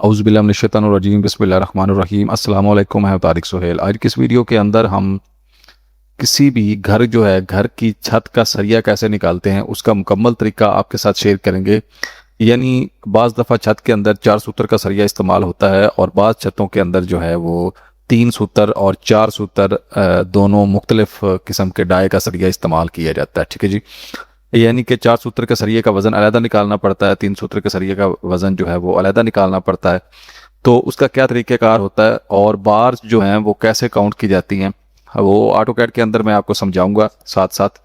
औज़ुबिल्लाहि मिनश्शैतानिर्रजीम बिस्मिल्लाहिर्रहमानिर्रहीम। अस्सलाम वालेकुम, मैं तारिक सुहेल। आज की इस वीडियो के अंदर हम किसी भी घर जो है घर की छत का सरिया कैसे निकालते हैं उसका मुकम्मल तरीका आपके साथ शेयर करेंगे। यानी बाज़ दफ़ा छत के अंदर 4 सूत्र का सरिया इस्तेमाल होता है और बाज़ छतों के अंदर जो है वो 3 सूत्र और 4 सूत्र दोनों मुख्तलिफ किस्म के डाई का सरिया इस्तेमाल किया जाता है। ठीक है जी। यानी कि 4 सूत्र के सरिये का वज़न अलहदा निकालना पड़ता है, 3 सूत्र के सरिये का वज़न जो है वो अलहदा निकालना पड़ता है। तो उसका क्या तरीक़ेकार होता है और बार्स जो हैं वो कैसे काउंट की जाती हैं वो ऑटोकैड के अंदर मैं आपको समझाऊंगा, साथ साथ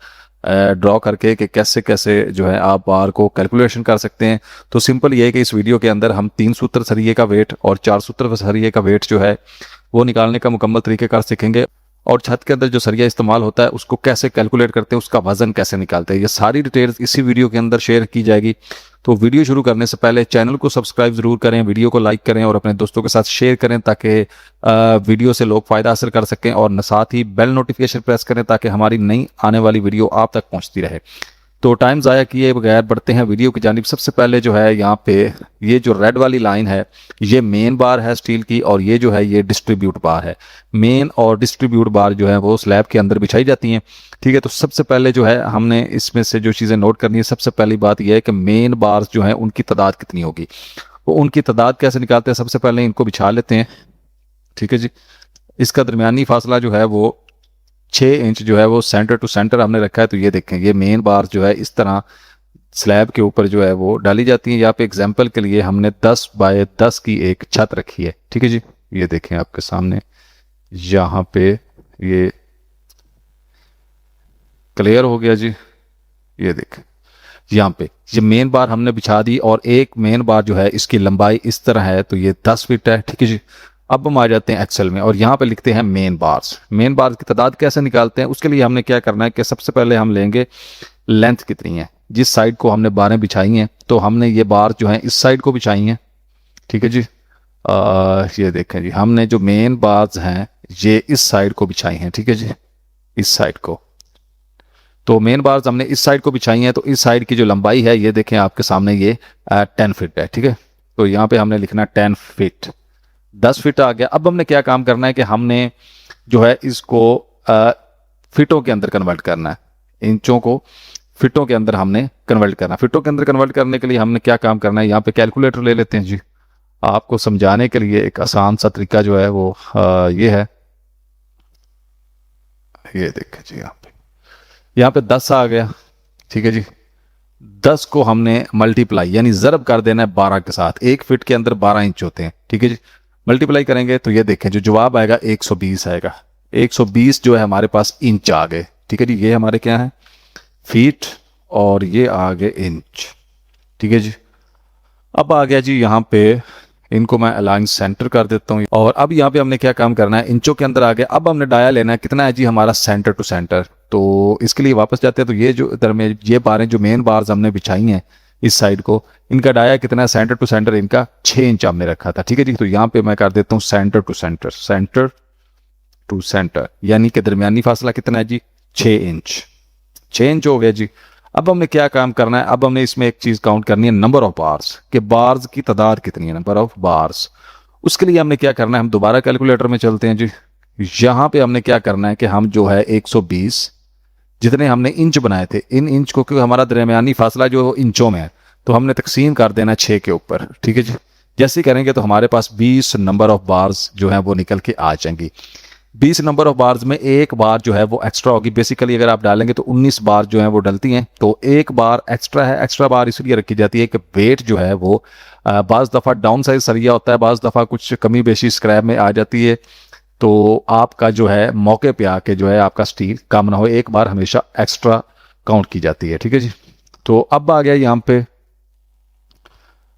ड्रॉ करके कि कैसे कैसे जो है आप बार को कैलकुलेशन कर सकते हैं। तो सिंपल ये है कि इस वीडियो के अंदर हम 3 सूत्र सरिये का वेट और 4 सूत्र सरिये का वेट जो है वो निकालने का मुकम्मल तरीक़ेकार सीखेंगे और छत के अंदर जो सरिया इस्तेमाल होता है उसको कैसे कैलकुलेट करते हैं, उसका वजन कैसे निकालते हैं, ये सारी डिटेल्स इसी वीडियो के अंदर शेयर की जाएगी। तो वीडियो शुरू करने से पहले चैनल को सब्सक्राइब ज़रूर करें, वीडियो को लाइक करें और अपने दोस्तों के साथ शेयर करें ताकि वीडियो से लोग फ़ायदा हासिल कर सकें और साथ ही बेल नोटिफिकेशन प्रेस करें ताकि हमारी नई आने वाली वीडियो आप तक पहुँचती रहे। तो टाइम ज़ाया किए बगैर बढ़ते हैं वीडियो की जानिब। सबसे पहले जो है यहाँ पे ये जो रेड वाली लाइन है ये मेन बार है स्टील की और ये जो है ये डिस्ट्रीब्यूट बार है। मेन और डिस्ट्रीब्यूट बार जो है वो स्लैब के अंदर बिछाई जाती हैं। ठीक है, तो सबसे पहले जो है हमने इसमें से जो चीज़ें नोट करनी है, सबसे पहली बात यह है कि मेन बार्स जो हैं उनकी तादाद कितनी होगी। वो उनकी तादाद कैसे निकालते हैं, सबसे पहले इनको बिछा लेते हैं। ठीक है जी। इसका दरमियानी फासला जो है वो 6 इंच जो है वो सेंटर टू सेंटर हमने रखा है। तो ये देखें, ये मेन बार जो है इस तरह स्लैब के ऊपर जो है वो डाली जाती है। यहाँ पे एग्जांपल के लिए हमने 10 बाय 10 की एक छत रखी है। ठीक है जी, ये देखें आपके सामने, यहाँ पे ये क्लियर हो गया जी। ये देखें यहाँ पे ये मेन बार हमने बिछा दी और एक मेन बार जो है इसकी लंबाई इस तरह है, तो ये 10 फीट है। ठीक है जी। अब हम आ जाते हैं एक्सेल में और यहाँ पे लिखते हैं मेन बार्स। मेन बार्स की तादाद कैसे निकालते हैं, उसके लिए हमने क्या करना है कि सबसे पहले हम लेंगे लेंथ कितनी है, जिस साइड को हमने बारें बिछाई हैं तो हमने ये बार जो है इस साइड को बिछाई हैं। ठीक है जी। ये देखें जी, हमने जो मेन बार्स हैं ये इस साइड को बिछाई हैं। ठीक है जी, इस साइड को। तो मेन बार्स हमने इस साइड को बिछाई हैं, तो इस साइड की जो लंबाई है ये देखें आपके सामने, ये 10 फीट है। ठीक है, तो यहाँ पे हमने लिखना 10 फीट, 10 फीट आ गया। अब हमने क्या काम करना है कि हमने जो है इसको फिटों के अंदर कन्वर्ट करना है। इंचों को फिटों के अंदर हमने कन्वर्ट करना है। फिटों के अंदर कन्वर्ट करने के लिए हमने क्या काम करना है, यहाँ पे कैलकुलेटर ले लेते हैं जी। आपको समझाने के लिए एक आसान सा तरीका जो है वो ये है। ये देखें जी, यहाँ पे 10 आ गया। ठीक है जी, 10 को हमने मल्टीप्लाई यानी ज़रब कर देना है 12 के साथ। 1 फीट के अंदर 12 इंच होते हैं। ठीक है जी, मल्टीप्लाई करेंगे तो ये देखें जो जवाब आएगा 120 आएगा। 120 जो है हमारे पास इंच आ गए। ठीक है जी, ये हमारे क्या है फीट और ये आ गए इंच। ठीक है जी। अब आ गया जी यहाँ पे, इनको मैं अलाइन सेंटर कर देता हूँ और अब यहाँ पे हमने क्या काम करना है, इंचों के अंदर आ गया। अब हमने डाया लेना है, कितना है जी हमारा सेंटर टू सेंटर। तो इसके लिए वापस जाते हैं, तो ये जो इधर में ये बारें जो मेन बार्स हमने बिछाई हैं इस साइड को, इनका डाया कितना है सेंटर टू सेंटर, इनका 6 इंच हमने रखा था। ठीक है जी, तो यहाँ पे मैं कर देता हूँ centre to centre, centre to centre, यानी कि दरमियानी फासला कितना है जी 6 इंच। 6 इंच हो गया जी। अब हमने क्या काम करना है, अब हमने इसमें एक चीज काउंट करनी है, नंबर ऑफ बार्स, के बार्स की तादाद कितनी है, नंबर ऑफ बार्स। उसके लिए हमने क्या करना है, हम दोबारा कैलकुलेटर में चलते हैं जी। यहाँ पे हमने क्या करना है कि हम जो है 120 जितने हमने इंच बनाए थे, इन इंच को, क्योंकि हमारा दरमियानी फासला जो इंचों में है, तो हमने तकसीम कर देना 6 के ऊपर। ठीक है जी, जैसे करेंगे तो हमारे पास 20 नंबर ऑफ बार्स जो है वो निकल के आ जाएंगी। 20 नंबर ऑफ बार्स में एक बार जो है वो एक्स्ट्रा होगी। बेसिकली अगर आप डालेंगे तो 19 बार जो है वो डलती हैं, तो एक बार एक्स्ट्रा है। एक्स्ट्रा बार इसलिए रखी जाती है कि वेट जो है वो बाज़ दफ़ा डाउन साइज सरिया होता है, बाज़ दफ़ा कुछ कमी बेशी स्क्रैप में आ जाती है, तो आपका जो है मौके पे आके जो है आपका स्टील कम ना हो। एक बार हमेशा एक्स्ट्रा काउंट की जाती है। ठीक है जी। तो अब आ गया यहाँ पे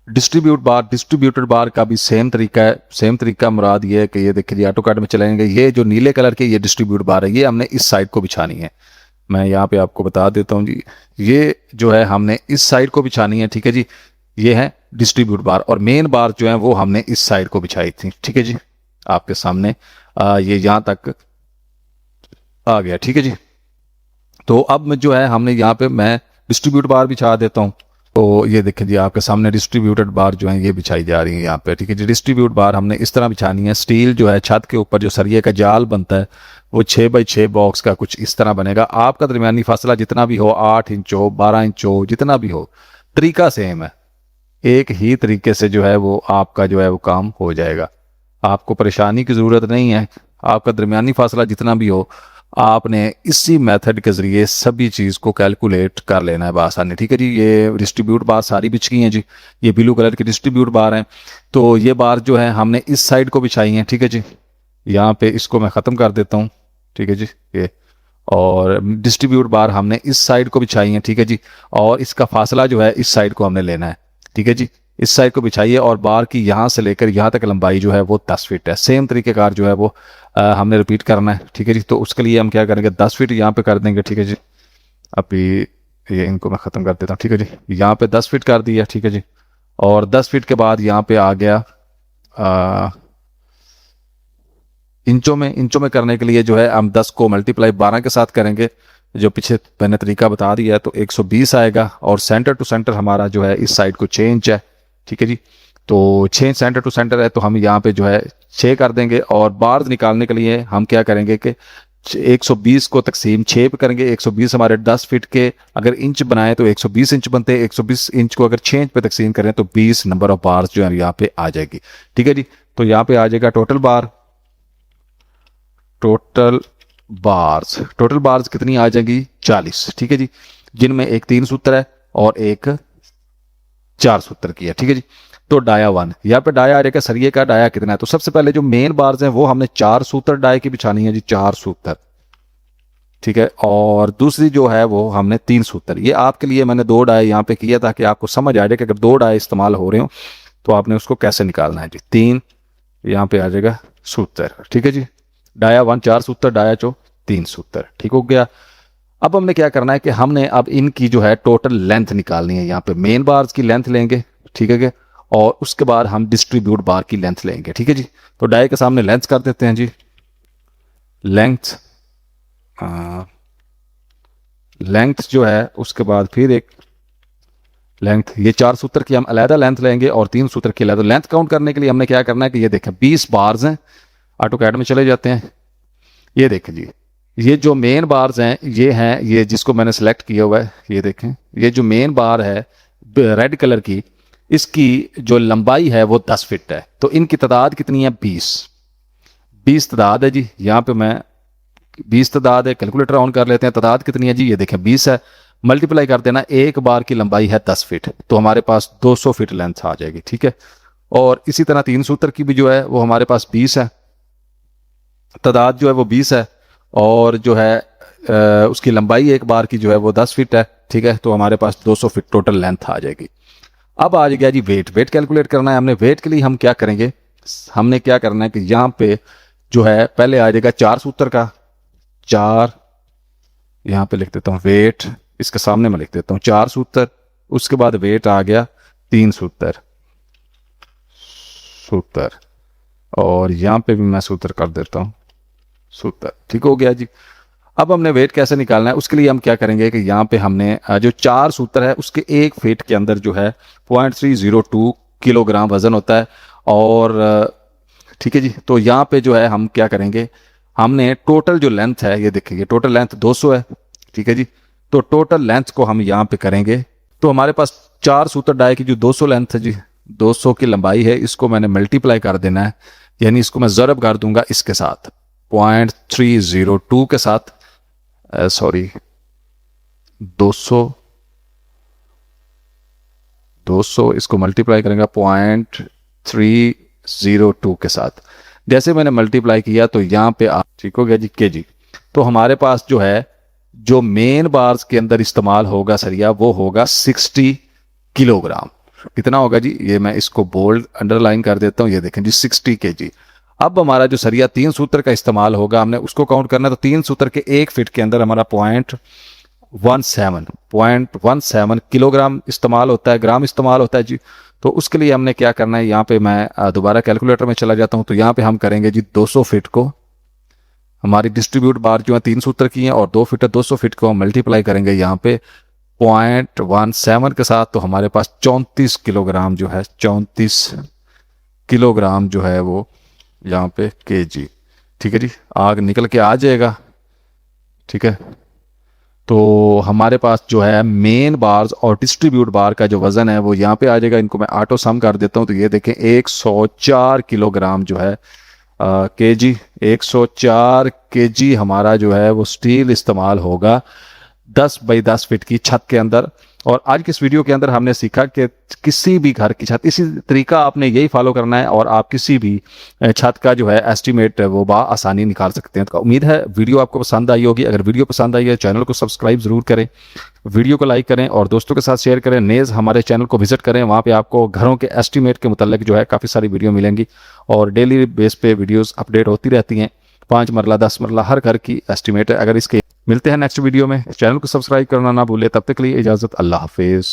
डिस्ट्रीब्यूट बार। डिस्ट्रीब्यूटेड बार का भी सेम तरीका है। सेम तरीका मुराद ये है कि ये देखिए ऑटोकैड में चलाएंगे, ये जो नीले कलर की ये डिस्ट्रीब्यूट बार है, ये हमने इस साइड को बिछानी है। मैं यहाँ पे आपको बता देता हूँ जी, ये जो है हमने इस साइड को बिछानी है। ठीक है जी, ये है डिस्ट्रीब्यूट बार और मेन बार जो है वो हमने इस साइड को बिछाई थी। ठीक है जी, आपके सामने ये यहाँ तक आ गया। ठीक है जी। तो अब जो है हमने यहाँ पे मैं डिस्ट्रीब्यूट बार बिछा देता हूँ। तो ये देखें जी, आपके सामने डिस्ट्रीब्यूटेड बार जो है ये बिछाई जा रही है यहाँ पे, ठीक है जी। डिस्ट्रीब्यूट बार हमने इस तरह बिछानी है। स्टील जो है छत के ऊपर जो सरिये का जाल बनता है वो 6x6 बॉक्स का कुछ इस तरह बनेगा। आपका दरमियानी फासला जितना भी हो, 8 इंच हो, 12 इंच हो, जितना भी हो, तरीका सेम है। एक ही तरीके से जो है वो आपका जो है वो काम हो जाएगा। आपको परेशानी की ज़रूरत नहीं है। आपका दरमियानी फासला जितना भी हो, आपने इसी मेथड के ज़रिए सभी चीज़ को कैलकुलेट कर लेना है बआसानी, ठीक है जी। ये डिस्ट्रीब्यूट बार सारी बिछ गई हैं जी। ये ब्लू कलर की डिस्ट्रीब्यूट बार हैं। तो ये बार जो है हमने इस साइड को बिछाई हैं, ठीक है जी। यहाँ पे इसको मैं ख़त्म कर देता हूँ, ठीक है जी। ये और डिस्ट्रीब्यूट बार हमने इस साइड को बिछाई हैं, ठीक है जी। और इसका फासला जो है इस साइड को हमने लेना है, ठीक है जी। इस साइड को बिछाइए और बार की यहाँ से लेकर यहाँ तक लंबाई जो है वो 10 फीट है। सेम तरीक़ेकार जो है वो हमने रिपीट करना है, ठीक है जी। तो उसके लिए हम क्या करेंगे, 10 फीट यहाँ पे कर देंगे, ठीक है जी। अभी ये इनको मैं ख़त्म कर देता हूँ, ठीक है जी। यहाँ पे 10 फीट कर दिया, ठीक है जी। और 10 फीट के बाद यहाँ पे आ गया इंचों में करने के लिए जो है हम 10 को मल्टीप्लाई 12 के साथ करेंगे, जो पीछे मैंने तरीका बता दिया है। तो 120 आएगा। और सेंटर टू सेंटर हमारा जो है इस साइड को 6 इंच है, ठीक है जी। तो 6 सेंटर टू सेंटर है, तो हम यहाँ पे जो है 6 कर देंगे। और बार निकालने के लिए हम क्या करेंगे कि 120 को तकसीम 6 पे करेंगे। 120 हमारे 10 फीट के अगर इंच बनाए तो 120 इंच बनते हैं। 120 इंच को अगर 6 इंच पे तकसीम करें तो 20 नंबर ऑफ बार्स जो है यहाँ पे आ जाएगी, ठीक है जी। तो यहाँ पे आ जाएगा टोटल बार्स कितनी आ जाएंगी, 40, ठीक है जी। जिनमें एक 3 सूत्र है और एक 4 सूत्र की है, ठीक है जी। तो डाया 1 यहाँ पे डाया आ जाएगा। सरिये का डाया कितना है, तो सबसे पहले जो मेन बार्स हैं वो हमने 4 सूत्र डाये की बिछानी है जी, 4 सूत्र, ठीक है। और दूसरी जो है वो हमने 3 सूत्र। ये आपके लिए मैंने 2 डाये यहाँ पे किया ताकि आपको समझ आ जाए कि अगर 2 डाये इस्तेमाल हो रहे हो तो आपने उसको कैसे निकालना है जी। 3 यहाँ पे आ जाएगा सूत्र, ठीक है जी। डाया 1 4 सूत्र, डाया 2 3 सूत्र, ठीक हो गया। अब हमने क्या करना है कि हमने अब इनकी जो है टोटल लेंथ निकालनी है। यहाँ पे मेन बार्स की लेंथ लेंगे, ठीक है क्या। और उसके बाद हम डिस्ट्रीब्यूट बार की लेंथ लेंगे, ठीक है जी। तो डाय के सामने लेंथ कर देते हैं जी। लेंथ जो है उसके बाद फिर एक लेंथ, ये 4 सूत्र की हम अलहदा लेंथ लेंगे और 3 सूत्र की अलहदा। लेंथ काउंट करने के लिए हमने क्या करना है कि ये देखें 20 बार्स हैं। ऑटोकैड में चले जाते हैं। ये देखें जी, ये जो मेन बार्स हैं ये हैं, ये जिसको मैंने सेलेक्ट किया हुआ है, ये देखें ये जो मेन बार है रेड कलर की, इसकी जो लंबाई है वो 10 फीट है। तो इनकी तादाद कितनी है, 20 तादाद है जी। यहाँ पे मैं 20 तादाद है, कैलकुलेटर ऑन कर लेते हैं। तादाद कितनी है जी, ये देखें 20 है। मल्टीप्लाई कर देना, एक बार की लंबाई है 10 फीट, तो हमारे पास 200 फीट लेंथ आ जाएगी, ठीक है। और इसी तरह 3 सूत्र की भी जो है वो हमारे पास 20 है, तादाद जो है वो 20 है। और जो है उसकी लंबाई एक बार की जो है वो 10 फीट है, ठीक है। तो हमारे पास 200 फीट टोटल लेंथ आ जाएगी। अब आ गया जी वेट कैलकुलेट करना है हमने। वेट के लिए हम क्या करेंगे, हमने क्या करना है कि यहाँ पे जो है पहले आ जाएगा 4 सूत्र का 4, यहाँ पे लिख देता हूँ वेट, इसके सामने मैं लिख देता हूँ 4 सूत्र। उसके बाद वेट आ गया 3 सूत्र, और यहाँ पे भी मैं सूत्र कर देता हूँ सूत्र, ठीक हो गया जी। अब हमने वेट कैसे निकालना है, उसके लिए हम क्या करेंगे कि यहाँ पे हमने जो 4 सूत्र है उसके 1 फीट के अंदर जो है 0.302 किलोग्राम वजन होता है। और ठीक है जी, तो यहाँ पे जो है हम क्या करेंगे, हमने टोटल जो लेंथ है, ये देखिए टोटल लेंथ 200 है, ठीक है जी। तो टोटल लेंथ को हम यहाँ पे करेंगे, तो हमारे पास 4 सूत्र डाई की जो 200 लेंथ है जी, 200 की लंबाई है, इसको मैंने मल्टीप्लाई कर देना है, यानी इसको मैं ज़रब कर दूंगा इसके साथ 0.302 के साथ, सॉरी 200 इसको मल्टीप्लाई करेंगे 0.302 के साथ। जैसे मैंने मल्टीप्लाई किया तो यहाँ पे ठीक हो गया जी के जी। तो हमारे पास जो है जो मेन बार्स के अंदर इस्तेमाल होगा सरिया वो होगा 60 किलोग्राम। कितना होगा जी, ये मैं इसको बोल्ड अंडरलाइन कर देता हूँ, ये देखें जी 60 केजी। अब हमारा जो सरिया 3 सूत्र का इस्तेमाल होगा, हमने उसको काउंट करना है, तो 3 सूत्र के 1 फीट के अंदर हमारा 0.17 किलोग्राम इस्तेमाल होता है, ग्राम इस्तेमाल होता है जी। तो उसके लिए हमने क्या करना है, यहाँ पे मैं दोबारा कैलकुलेटर में चला जाता हूँ, तो यहाँ पे हम करेंगे जी 200 फीट को, हमारी डिस्ट्रीब्यूट बार जो है 3 सूत्र की हैं और 2 फीट है, 200 फीट को हम मल्टीप्लाई करेंगे यहाँ पे 0.17 के साथ, तो हमारे पास 34 किलोग्राम जो है, 34 किलोग्राम जो है वो यहाँ पे केजी। ठीक है जी, आग निकल के आ जाएगा। ठीक है, तो हमारे पास जो है मेन बार्स और डिस्ट्रीब्यूट बार का जो वज़न है वो यहाँ पे आ जाएगा। इनको मैं ऑटो सम कर देता हूँ, तो ये देखें 104 किलोग्राम जो है केजी, 104 केजी हमारा जो है वो स्टील इस्तेमाल होगा 10 बाई 10 फीट की छत के अंदर। और आज की इस वीडियो के अंदर हमने सीखा कि किसी भी घर की छत, इसी तरीका आपने यही फॉलो करना है और आप किसी भी छत का जो है एस्टीमेट वो आसानी निकाल सकते हैं। तो उम्मीद है वीडियो आपको पसंद आई होगी। अगर वीडियो पसंद आई है चैनल को सब्सक्राइब ज़रूर करें, वीडियो को लाइक करें और दोस्तों के साथ शेयर करें। नेज़ हमारे चैनल को विजिट करें, वहाँ पे आपको घरों के एस्टीमेट के मुतालिक जो है काफ़ी सारी वीडियो मिलेंगी और डेली बेस पे वीडियोज़ अपडेट होती रहती हैं। 5 मरला 10 मरला हर घर की एस्टीमेट है। अगर इसके मिलते हैं नेक्स्ट वीडियो में, चैनल को सब्सक्राइब करना ना भूले। तब तक के लिए इजाज़त, अल्लाह हाफिज़।